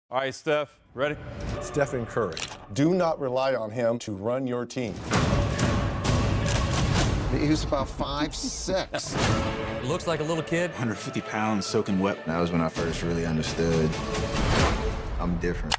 All right, Steph, ready? Stephen Curry. Do not rely on him to run your team. He was about 5'6". Looks like a little kid. 150 pounds, soaking wet. That was when I first really understood I'm different.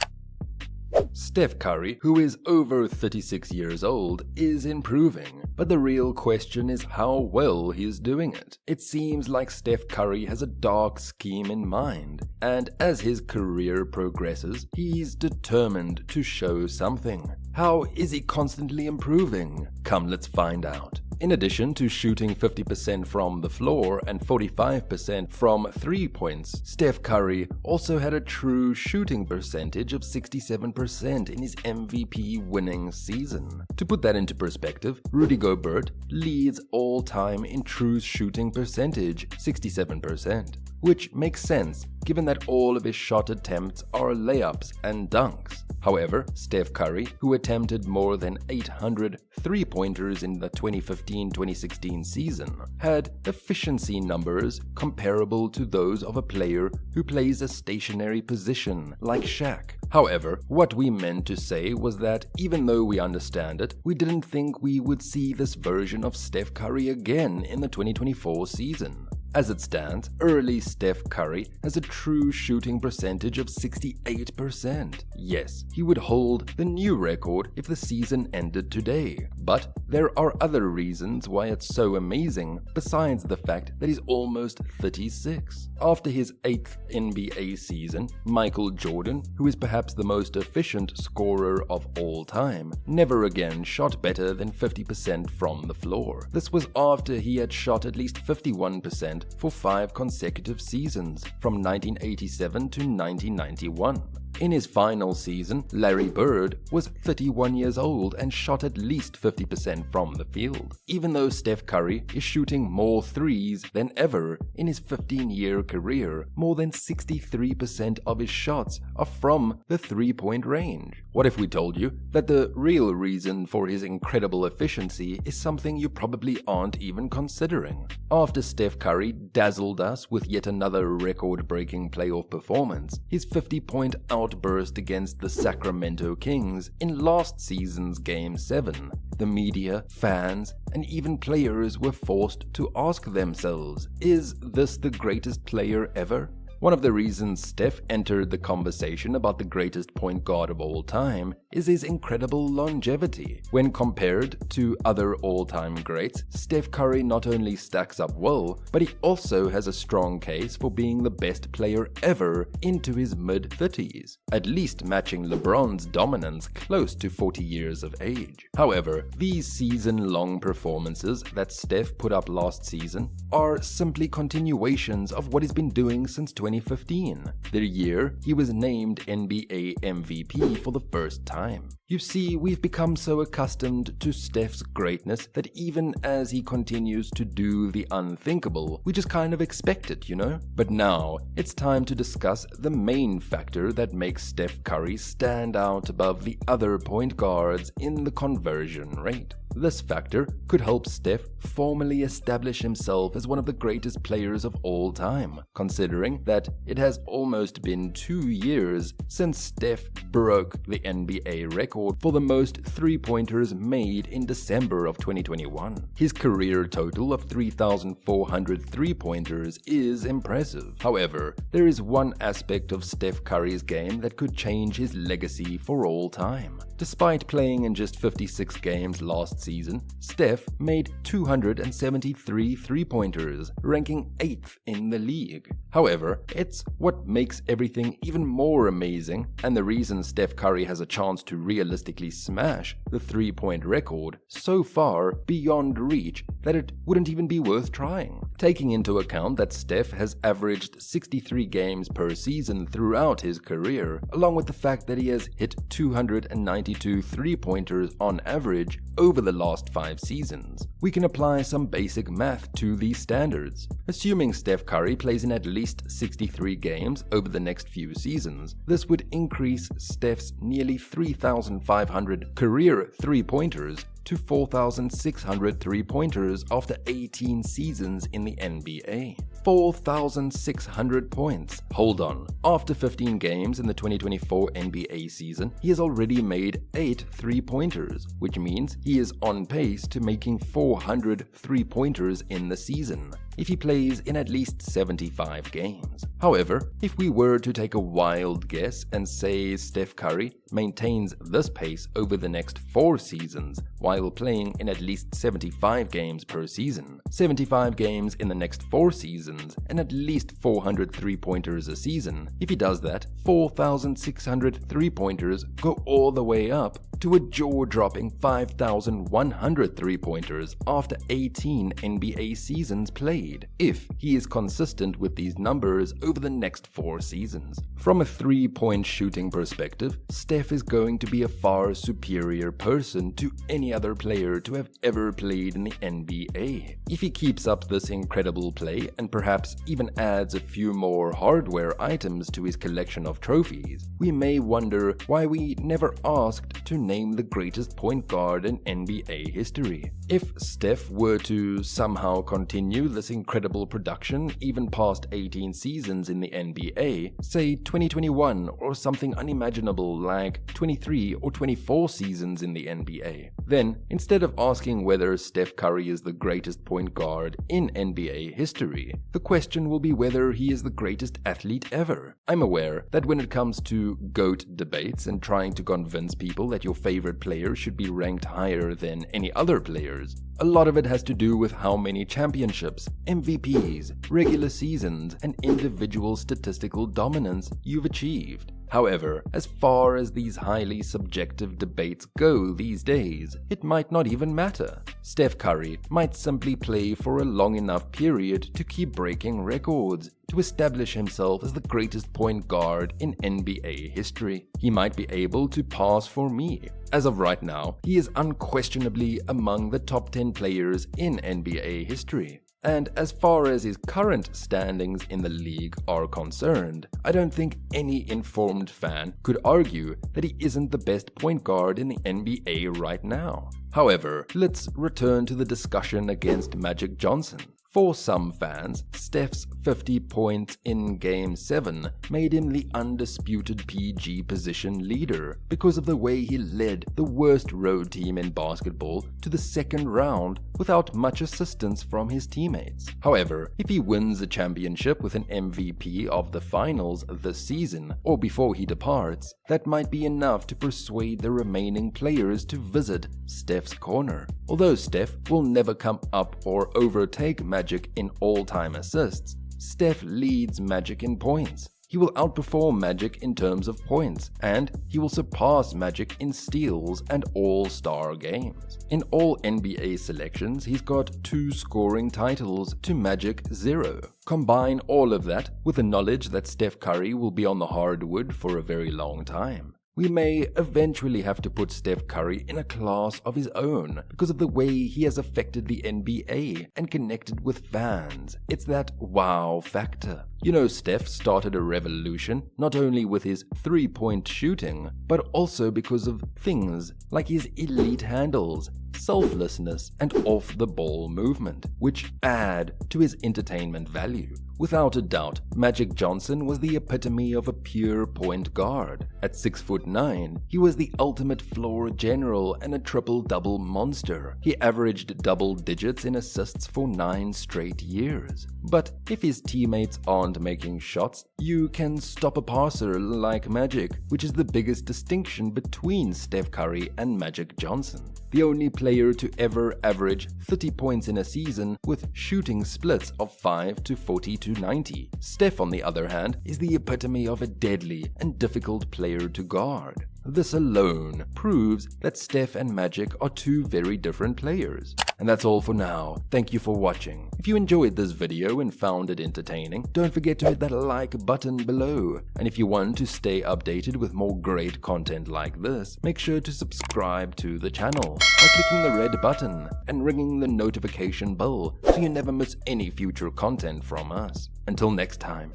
Steph Curry, who is over 36 years old, is improving, but the real question is how well he is doing it. It seems like Steph Curry has a dark scheme in mind, and as his career progresses, he's determined to show something. How is he constantly improving? Come, let's find out. In addition to shooting 50% from the floor and 45% from 3 points, Steph Curry also had a true shooting percentage of 67% in his MVP winning season. To put that into perspective, Rudy Gobert leads all time in true shooting percentage, 67%, which makes sense given that all of his shot attempts are layups and dunks. However, Steph Curry, who attempted more than 800 three-pointers in the 2015-2016 season, had efficiency numbers comparable to those of a player who plays a stationary position like Shaq. However, what we meant to say was that even though we understand it, we didn't think we would see this version of Steph Curry again in the 2024 season. As it stands, early Steph Curry has a true shooting percentage of 68%. Yes, he would hold the new record if the season ended today. But there are other reasons why it's so amazing besides the fact that he's almost 36. After his 8th NBA season, Michael Jordan, who is perhaps the most efficient scorer of all time, never again shot better than 50% from the floor. This was after he had shot at least 51% for 5 consecutive seasons, from 1987 to 1991. In his final season, Larry Bird was 31 years old and shot at least 50% from the field. Even though Steph Curry is shooting more threes than ever in his 15-year career, more than 63% of his shots are from the three-point range. What if we told you that the real reason for his incredible efficiency is something you probably aren't even considering? After Steph Curry dazzled us with yet another record-breaking playoff performance, his 50-point outburst against the Sacramento Kings in last season's Game 7, the media, fans, and even players were forced to ask themselves, is this the greatest player ever? One of the reasons Steph entered the conversation about the greatest point guard of all time is his incredible longevity. When compared to other all-time greats, Steph Curry not only stacks up well, but he also has a strong case for being the best player ever into his mid-30s, at least matching LeBron's dominance close to 40 years of age. However, these season-long performances that Steph put up last season are simply continuations of what he's been doing since 2015, the year he was named NBA MVP for the first time. You see, we've become so accustomed to Steph's greatness that even as he continues to do the unthinkable, we just kind of expect it, you know? But now, it's time to discuss the main factor that makes Steph Curry stand out above the other point guards in the conversion rate. This factor could help Steph formally establish himself as one of the greatest players of all time, considering that it has almost been 2 years since Steph broke the NBA record for the most three-pointers made in December of 2021. His career total of 3,400 three-pointers is impressive. However, there is one aspect of Steph Curry's game that could change his legacy for all time. Despite playing in just 56 games last season, Steph made 273 three-pointers, ranking 8th in the league. However, it's what makes everything even more amazing, and the reason Steph Curry has a chance to realistically smash the three-point record so far beyond reach that it wouldn't even be worth trying. Taking into account that Steph has averaged 63 games per season throughout his career, along with the fact that he has hit 292 three-pointers on average over the last 5 seasons, we can apply some basic math to these standards. Assuming Steph Curry plays in at least 63 games over the next few seasons, this would increase Steph's nearly 3,500 career three-pointers to 4,600 three-pointers after 18 seasons in the NBA. 4,600 points. Hold on, after 15 games in the 2024 NBA season, he has already made 8 3-pointers, which means he is on pace to making 400 3-pointers in the season, if he plays in at least 75 games. However, if we were to take a wild guess and say Steph Curry maintains this pace over the next 4 seasons while playing in at least 75 games per season, 75 games in the next 4 seasons, and at least 400 3-pointers a season, if he does that, 4,600 3-pointers go all the way up to a jaw-dropping 5,100 3-pointers after 18 NBA seasons played, if he is consistent with these numbers over the next 4 seasons. From a 3-point shooting perspective, Steph is going to be a far superior person to any other player to have ever played in the NBA. If he keeps up this incredible play and perhaps even adds a few more hardware items to his collection of trophies, we may wonder why we never asked to name the greatest point guard in NBA history. If Steph were to somehow continue this incredible production even past 18 seasons in the NBA, say 2021 or something unimaginable like 23 or 24 seasons in the NBA, then instead of asking whether Steph Curry is the greatest point guard in NBA history, the question will be whether he is the greatest athlete ever. I'm aware that when it comes to GOAT debates and trying to convince people that your favorite player should be ranked higher than any other players, a lot of it has to do with how many championships, MVPs, regular seasons, and individual statistical dominance you've achieved. However, as far as these highly subjective debates go these days, it might not even matter. Steph Curry might simply play for a long enough period to keep breaking records, to establish himself as the greatest point guard in NBA history. He might be able to pass for me. As of right now, he is unquestionably among the top 10 players in NBA history. And as far as his current standings in the league are concerned, I don't think any informed fan could argue that he isn't the best point guard in the NBA right now. However, let's return to the discussion against Magic Johnson. For some fans, Steph's 50 points in Game 7 made him the undisputed PG position leader because of the way he led the worst road team in basketball to the second round without much assistance from his teammates. However, if he wins a championship with an MVP of the finals this season or before he departs, that might be enough to persuade the remaining players to visit Steph's corner. Although Steph will never come up or overtake Magic in all-time assists, Steph leads Magic in points. He will outperform Magic in terms of points, and he will surpass Magic in steals and all-star games. In all NBA selections, he's got 2 scoring titles to Magic's 0. Combine all of that with the knowledge that Steph Curry will be on the hardwood for a very long time. We may eventually have to put Steph Curry in a class of his own because of the way he has affected the NBA and connected with fans. It's that wow factor. You know, Steph started a revolution not only with his 3-point shooting, but also because of things like his elite handles, selflessness, and off-the-ball movement, which add to his entertainment value. Without a doubt, Magic Johnson was the epitome of a pure point guard. At 6'9", he was the ultimate floor general and a triple-double monster. He averaged double digits in assists for 9 straight years. But if his teammates aren't making shots, you can stop a passer like Magic, which is the biggest distinction between Steph Curry and Magic Johnson. The only player to ever average 30 points in a season with shooting splits of 5 to 40 to 90. Steph, on the other hand, is the epitome of a deadly and difficult player to guard. This alone proves that Steph and Magic are 2 very different players. And that's all for now. Thank you for watching. If you enjoyed this video and found it entertaining, don't forget to hit that like button below. And if you want to stay updated with more great content like this, make sure to subscribe to the channel by clicking the red button and ringing the notification bell so you never miss any future content from us. Until next time.